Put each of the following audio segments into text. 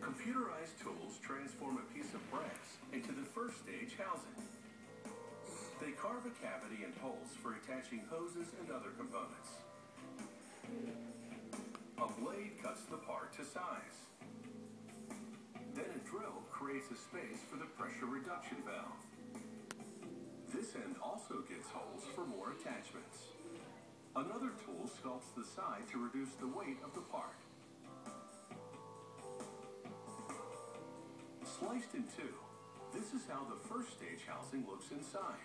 Computerized tools transform a piece of brass into the first stage housing. They carve a cavity and holes for attaching hoses and other components. A blade cuts the part to size. Then a drill creates a space for the pressure reduction valve. This end also gets holes for more attachments. Another tool sculpts the side to reduce the weight of the part. Sliced in two, this is how the first stage housing looks inside.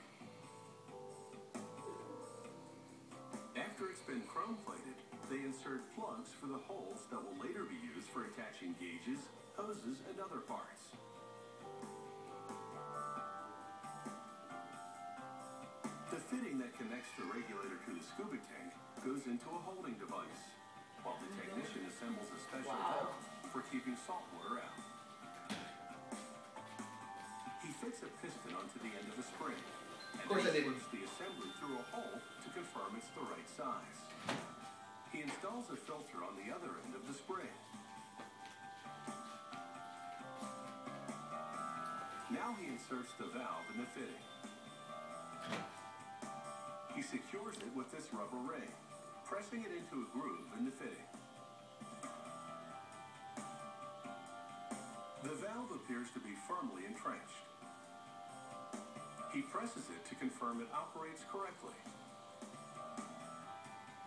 After it's been chrome plated, they insert plugs for the holes that will later be used for attaching gauges, hoses, and other parts. The fitting that connects the regulator to the scuba tank goes into a holding device, while the technician assembles a special valve for keeping salt water out. He fits a piston onto the end of a spring, and then slips the assembly through a hole to confirm it's the right size. He installs a filter on the other end of the spring. Now he inserts the valve in the fitting. He secures it with this rubber ring, pressing it into a groove in the fitting. The valve appears to be firmly entrenched. He presses it to confirm it operates correctly.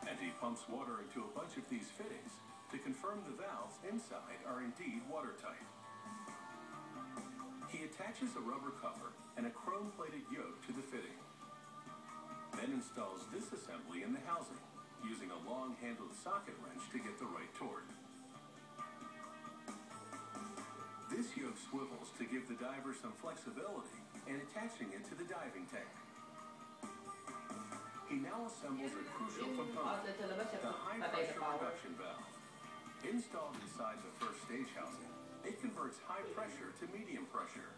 And he pumps water into a bunch of these fittings to confirm the valves inside are indeed watertight. He attaches a rubber cover and a chrome-plated yoke to the fitting. Then installs this assembly in the housing, using a long-handled socket wrench to get the right torque. This yoke swivels to give the diver some flexibility and attaching it to the diving tank. He now assembles a crucial component, the high-pressure reduction valve. Installed inside the first stage housing, it converts high pressure to medium pressure.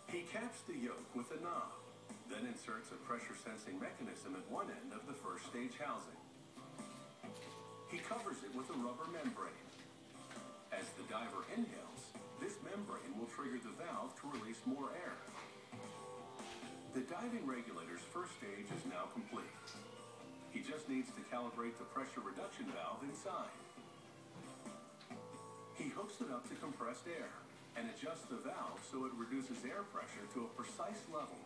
He caps the yoke with a knob, then inserts a pressure-sensing mechanism at one end of the first stage housing. He covers it with a rubber membrane. As the diver inhales, this membrane will trigger the valve to release more air. The diving regulator's first stage is now complete. He just needs to calibrate the pressure reduction valve inside. He hooks it up to compressed air and adjusts the valve so it reduces air pressure to a precise level.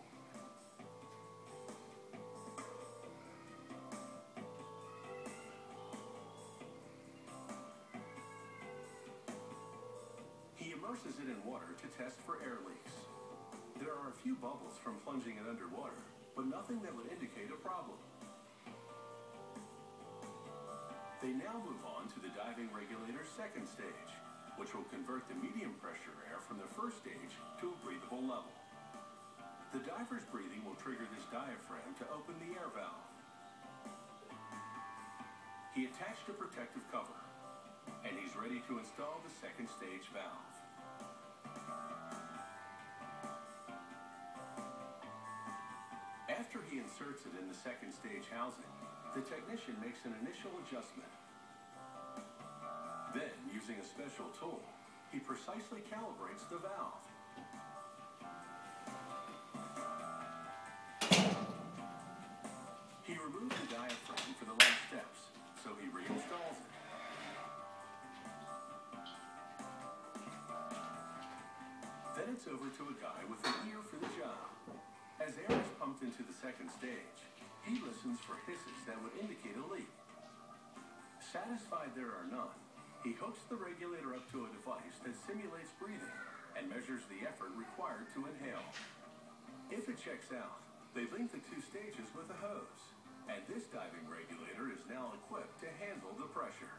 He immerses it in water to test for air leaks. There are a few bubbles from plunging it underwater, but nothing that would indicate a problem. They now move on to the diving regulator's second stage, which will convert the medium pressure air from the first stage to a breathable level. The diver's breathing will trigger this diaphragm to open the air valve. He attached a protective cover, and he's ready to install the second stage valve. After he inserts it in the second stage housing, the technician makes an initial adjustment. Then, using a special tool, he precisely calibrates the valve. He removes the diaphragm for the last steps, so he reinstalls it. Then it's over to a guy with an ear for the job. As air is pumped into the second stage, he listens for hisses that would indicate a leak. Satisfied there are none, he hooks the regulator up to a device that simulates breathing and measures the effort required to inhale. If it checks out, they link the two stages with a hose, and this diving regulator is now equipped to handle the pressure.